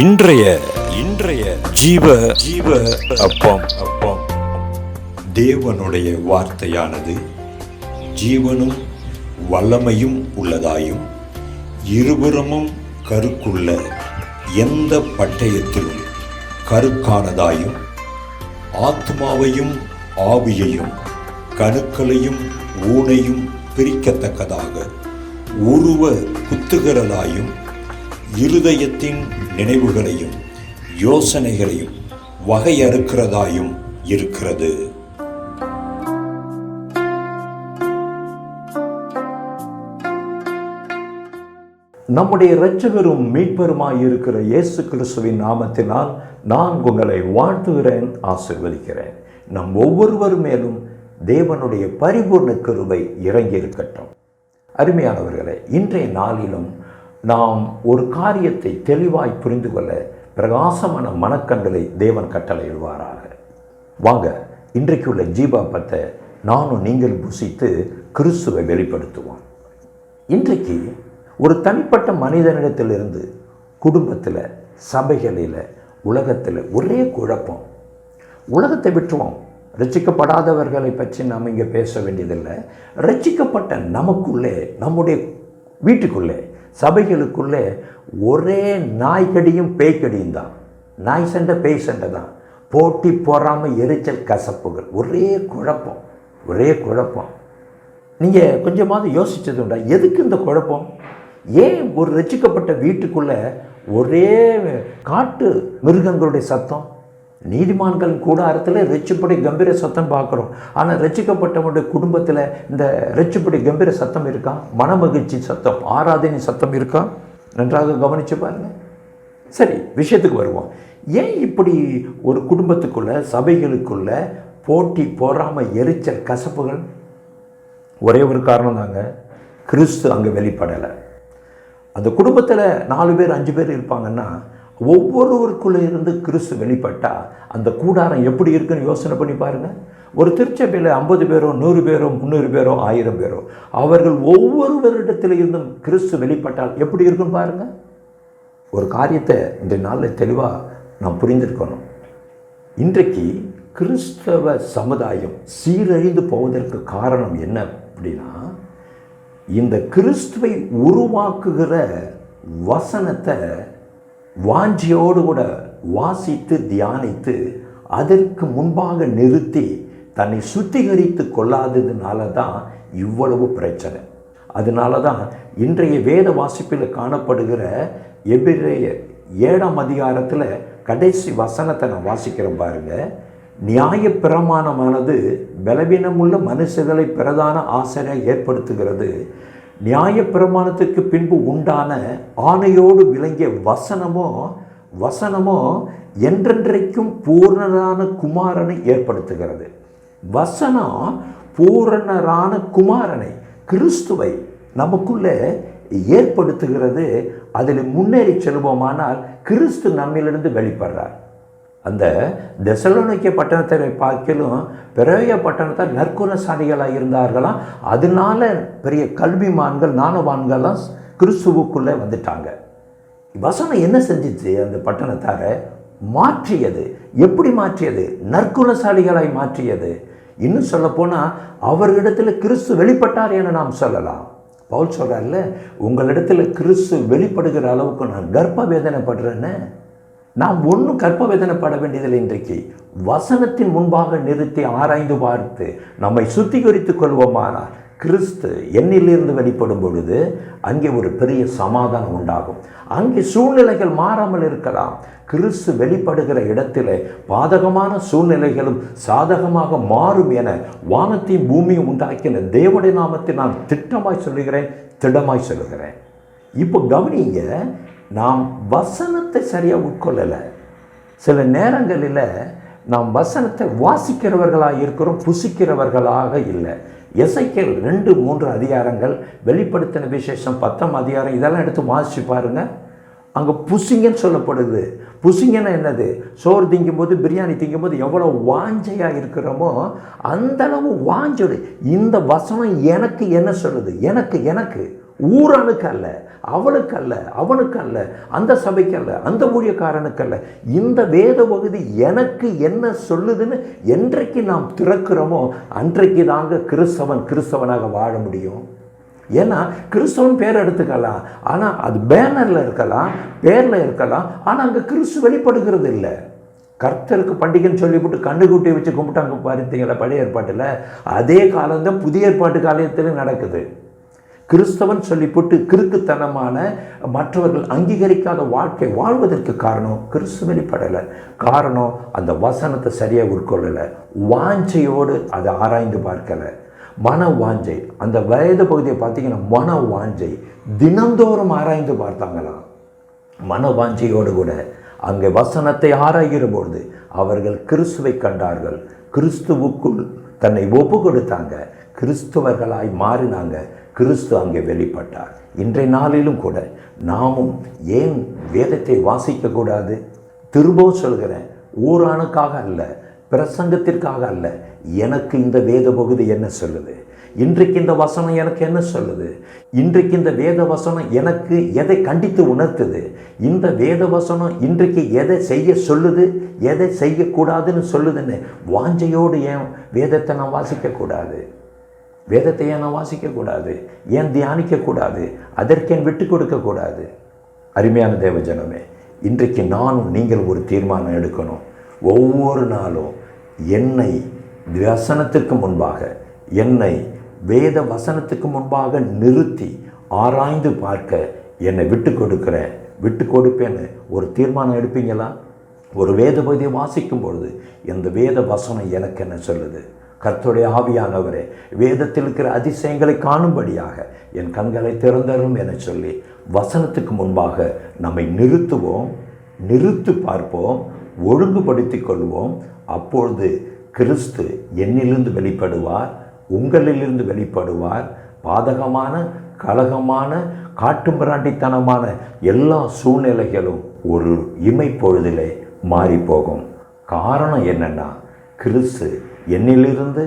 இன்றைய இன்றைய ஜீவ ஜீவ அப்பம் அப்பம் தேவனுடைய வார்த்தையானது ஜீவனும் வல்லமையும் உள்ளதாயும் இருபுறமும் கருக்குள்ள எந்த பட்டயத்திலும் கருக்கானதாயும் ஆத்மாவையும் ஆவியையும் கணுக்களையும் ஊனையும் பிரிக்கத்தக்கதாக உருவ குத்துகிறதாயும் இருதயத்தின் நினைவுகளையும் யோசனைகளையும் வகையறுக்கிறதாயும் இருக்கிறது. நம்முடைய இரட்சகரும் மீட்பருமாயிருக்கிற இயேசு கிறிஸ்துவின் நாமத்தினால் நான் உங்களை வாழ்த்துகிறேன், ஆசீர்வதிக்கிறேன். நம் ஒவ்வொருவர் மேலும் தேவனுடைய பரிபூர்ண கிருபை இறங்கி இருக்கட்டும். அருமையானவர்களே, இன்றைய நாளிலும் நாம் ஒரு காரியத்தை தெளிவாய் புரிந்து கொள்ள பிரகாசமான மனக்கண்களை தேவன் கட்டளையிடுவாராக. வாங்க, இன்றைக்குள்ள ஜீவாப்பத்தை நானும் நீங்கள் புசித்து கிறிஸ்துவை வெளிப்படுத்துவோம். இன்றைக்கு ஒரு தனிப்பட்ட மனிதனிடத்திலிருந்து குடும்பத்தில், சபைகளில், உலகத்தில் ஒரே குழப்பம். உலகத்தை விட்டுருவோம், ரட்சிக்கப்படாதவர்களை பற்றி நாம் இங்கே பேச வேண்டியதில்லை. ரட்சிக்கப்பட்ட நமக்குள்ளே, நம்முடைய வீட்டுக்குள்ளே, சபைகளுக்குள்ளே ஒரே நாய்க்கடியும் பேய்க்கடியும் தான். நாய் சண்டை, பேய் சண்டை தான். போட்டி போறாமல் எரிச்சல், கசப்புகள், ஒரே குழப்பம், ஒரே குழப்பம். நீங்கள் கொஞ்சமாவது யோசிச்சது உண்டா, எதுக்கு இந்த குழப்பம்? ஏன் ஒரு ரட்சிக்கப்பட்ட வீட்டுக்குள்ளே ஒரே காட்டு மிருகங்களுடைய சத்தம்? நீதிமான்கள் கூடாரத்தில் ரட்சிப்படி கம்பீர சத்தம் பார்க்குறோம். ஆனால் ரட்சிக்கப்பட்டவனுடைய குடும்பத்தில் இந்த ரட்சிப்படி கம்பீர சத்தம் இருக்கா? மனமகிழ்ச்சி சத்தம், ஆராதனை சத்தம் இருக்கா? நன்றாக கவனித்து பாருங்கள். சரி, விஷயத்துக்கு வருவோம். ஏன் இப்படி ஒரு குடும்பத்துக்குள்ள, சபைகளுக்குள்ள போட்டி போறாமல் எரிச்சல், கசப்புகள்? ஒரே ஒரு காரணம் தாங்க, கிறிஸ்து அங்கே வெளிப்படலை. அந்த குடும்பத்தில் 4 பேர் 5 பேர் இருப்பாங்கன்னா, ஒவ்வொருவருக்குள்ளே இருந்து கிறிஸ்து வெளிப்பட்டால் அந்த கூடாரம் எப்படி இருக்குன்னு யோசனை பண்ணி பாருங்கள். ஒரு திருச்சபையில் 50 பேரோ 100 பேரோ 300 பேரோ 1000 பேரோ, அவர்கள் ஒவ்வொருவரிடத்தில் இருந்தும் கிறிஸ்து வெளிப்பட்டால் எப்படி இருக்குன்னு பாருங்கள். ஒரு காரியத்தை இந்த நாளில் தெளிவாக நாம் புரிந்திருக்கணும். இன்றைக்கு கிறிஸ்தவ சமுதாயம் சீரழிந்து போவதற்கு காரணம் என்ன அப்படின்னா, இந்த கிறிஸ்துவை உருவாக்குகிற வசனத்தை வாஞ்சியோடு கூட வாசித்து தியானித்து அதற்கு முன்பாக நிறுத்தி தன்னை சுத்திகரித்து கொள்ளாததுனால தான் இவ்வளவு பிரச்சனை. அதனால தான் இன்றைய வேத வாசிப்பில் காணப்படுகிற எபிரேயர் 7ஆம் அதிகாரத்தில் கடைசி வசனத்தை நான் வாசிக்கிறேன் பாருங்க. நியாயப்பிரமாணமானது பலவீனமுள்ள மனுஷர்களை பிரதான ஆசிரியர் ஏற்படுத்துகிறது. நியாயப்பிரமாணத்துக்கு பின்பு உண்டான ஆணையோடு விளங்கிய வசனமோ என்றென்றைக்கும் பூரணரான குமாரனை ஏற்படுத்துகிறது. வசனம் பூரணரான குமாரனை, கிறிஸ்துவை நமக்குள்ளே ஏற்படுத்துகிறது. அதில் முன்னேறி செல்வோமானால் கிறிஸ்து நம்மிலிருந்து வெளிப்படுறார். அந்த தெசலோனிக்கே பட்டணத்தை பார்க்கலும் பெரிய பட்டணத்தால் நற்குணசாலிகளாக இருந்தார்களாம். அதனால பெரிய கல்விமான்கள், ஞானவான்கள்லாம் கிறிஸ்துவுக்குள்ளே வந்துட்டாங்க. வசனம் என்ன செஞ்சிச்சு? அந்த பட்டணத்தாரை மாற்றியது. எப்படி மாற்றியது? நற்குணசாலிகளாய் மாற்றியது. இன்னும் சொல்ல போனால் அவர்களிடத்தில் கிறிஸ்து வெளிப்பட்டார் என நாம் சொல்லலாம். பவுல் சொல்றார்ல, உங்களிடத்தில் கிறிஸ்து வெளிப்படுகிற அளவுக்கு நான் கர்ப்ப வேதனைப்படுறேன்னு. நாம் ஒன்றும் கற்ப வேதனைப்பட வேண்டியதில்லை. இன்றைக்கு வசனத்தின் முன்பாக நிறுத்தி ஆராய்ந்து பார்த்து நம்மை சுத்திகரித்துக் கொள்வோமானால் கிறிஸ்து என்னிலிருந்து வெளிப்படும் பொழுது அங்கே ஒரு பெரிய சமாதானம் உண்டாகும். அங்கே சூழ்நிலைகள் மாறாமல் இருக்கலாம். கிறிஸ்து வெளிப்படுகிற இடத்திலே பாதகமான சூழ்நிலைகளும் சாதகமாக மாறும் என வானத்தையும் பூமியும் உண்டாக்கின தேவனுடைய நாமத்தை நான் திட்டமாய் சொல்லுகிறேன், திடமாய் சொல்லுகிறேன். இப்போ கவனிங்க, நாம் வசனத்தை சரியாக உட்கொள்ளலை. சில நேரங்களில் நாம் வசனத்தை வாசிக்கிறவர்களாக இருக்கிறோம், புசிக்கிறவர்களாக இல்லை. எசேக்கியேல் 2-3 அதிகாரங்கள், வெளிப்படுத்தின விசேஷம் 10ஆம் அதிகாரம், இதெல்லாம் எடுத்து வாசிச்சு பாருங்கள். அங்கே புசிங்கன்னு சொல்லப்படுது. புசிங்கன்னா என்னது? சோறு திங்கும்போது, பிரியாணி திங்கும்போது எவ்வளோ வாஞ்சையாக இருக்கிறோமோ அந்தளவு வாஞ்சோடு இந்த வசனம் எனக்கு என்ன சொல்லுது? எனக்கு ஊரானுக்கு அல்ல, அவனுக்கு அல்ல, அவனுக்கு அல்ல, அந்த சபைக்கு அல்ல, அந்த ஊழியக்காரனுக்கு அல்ல. இந்த வேத பகுதி எனக்கு என்ன சொல்லுதுன்னு என்றைக்கு நாம் திறக்கிறோமோ அன்றைக்கு தாங்க கிறிஸ்தவனாக வாழ முடியும். ஏன்னா கிறிஸ்தவன் பேர் எடுத்துக்கலாம், ஆனால் அது பேனரில் இருக்கலாம், பேரில் இருக்கலாம், ஆனால் அங்கே கிறிஸ்து வெளிப்படுகிறது இல்லை. கர்த்தருக்கு பண்டிகைன்னு சொல்லிவிட்டு கண்ணுக்குட்டி வச்சு கும்பிட்டாங்க பார்த்தீங்களா பழைய ஏற்பாட்டில். அதே காலம்தான் புதிய ஏற்பாட்டு காலத்திலும் நடக்குது. கிறிஸ்தவன் சொல்லிவிட்டு கிறுக்குத்தனமான மற்றவர்கள் அங்கீகரிக்காத வாழ்க்கை வாழ்வதற்கு காரணம் கிறிஸ்து வெளிப்படலை. காரணம் அந்த வசனத்தை சரியாக உட்கொள்ளலை, வாஞ்சையோடு அதை ஆராய்ந்து பார்க்கலை. மன வாஞ்சை, அந்த வேத பகுதியை பார்த்தீங்கன்னா மன வாஞ்சை தினந்தோறும் ஆராய்ந்து பார்த்தாங்களாம். மன வாஞ்சையோடு கூட அங்கே வசனத்தை ஆராய்கிற பொழுது அவர்கள் கிறிஸ்துவை கண்டார்கள், கிறிஸ்துவுக்குள் தன்னை ஒப்பு கொடுத்தாங்க, கிறிஸ்துவர்களாய் மாறினாங்க, கிறிஸ்து அங்கே வெளிப்பட்டார். இன்றைய நாளிலும் கூட நாமும் ஏன் வேதத்தை வாசிக்கக்கூடாது? திரும்பவும் சொல்கிறேன், ஊரானுக்காக அல்ல, பிரசங்கத்திற்காக அல்ல, எனக்கு இந்த வேத பகுதி என்ன சொல்லுது, இன்றைக்கு இந்த வசனம் எனக்கு என்ன சொல்லுது, இன்றைக்கு இந்த வேத வசனம் எனக்கு எதை கண்டித்து உணர்த்துது, இந்த வேத வசனம் இன்றைக்கு எதை செய்ய சொல்லுது, எதை செய்யக்கூடாதுன்னு சொல்லுதுன்னு வாஞ்சையோடு ஏன் வேதத்தை நான் வாசிக்கக்கூடாது? வேதத்தை ஏன் நான் வாசிக்கக்கூடாது? ஏன் தியானிக்கக்கூடாது? அதற்கேன் விட்டு கொடுக்கக்கூடாது? அருமையான தேவஜனமே, இன்றைக்கு நானும் நீங்கள் ஒரு தீர்மானம் எடுக்கணும். ஒவ்வொரு நாளும் என்னை வசனத்துக்கு முன்பாக, என்னை வேத வசனத்துக்கு முன்பாக நிறுத்தி ஆராய்ந்து பார்க்க என்னை விட்டு கொடுப்பேன்னு ஒரு தீர்மானம் எடுப்பீங்களா? ஒரு வேத பகுதியை வாசிக்கும் பொழுது இந்த வேத வசனம் எனக்கு என்ன சொல்லுது? கர்த்தருடைய ஆவியானவரே, வேதத்தில் இருக்கிற அதிசயங்களை காணும்படியாக என் கண்களை திறந்தரும் என சொல்லி வசனத்துக்கு முன்பாக நம்மை நிறுத்து பார்ப்போம், ஒழுங்குபடுத்தி கொள்வோம். அப்பொழுது கிறிஸ்து என்னிலிருந்து வெளிப்படுவார், உங்களிலிருந்து வெளிப்படுவார். பாதகமான, கலகமான, காட்டுமிராண்டித்தனமான எல்லா சூழ்நிலைகளும் ஒரு இமைப்பொழுதிலே மாறி போகும். காரணம் என்னன்னா, கிறிஸ்து என்னிலிருந்து,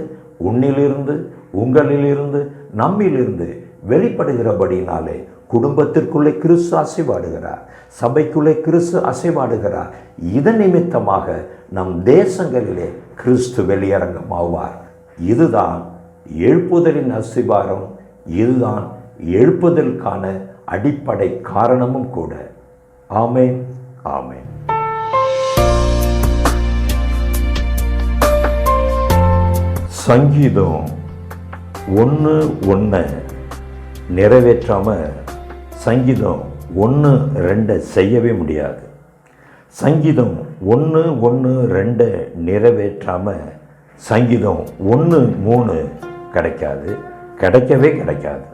உன்னிலிருந்து, உங்களிலிருந்து, நம்மிலிருந்து வெளிப்படுகிறபடினாலே குடும்பத்திற்குள்ளே கிறிஸ்து அசைவாடுகிறார், சபைக்குள்ளே கிறிஸ்து அசைவாடுகிறார். இதன் நிமித்தமாக நம் தேசங்களிலே கிறிஸ்து வெளியரங்கமாவார். இதுதான் எழுப்புதலின் அஸ்திபாரம், இதுதான் எழுப்புதலுக்கான அடிப்படை காரணமும் கூட. ஆமென், ஆமென். சங்கீதம் 1:1 நிறைவேற்றாமல் சங்கீதம் 1:2 செய்யவே முடியாது. சங்கீதம் 1:1-2 நிறைவேற்றாமல் சங்கீதம் 1:3 கிடைக்கவே கிடைக்காது.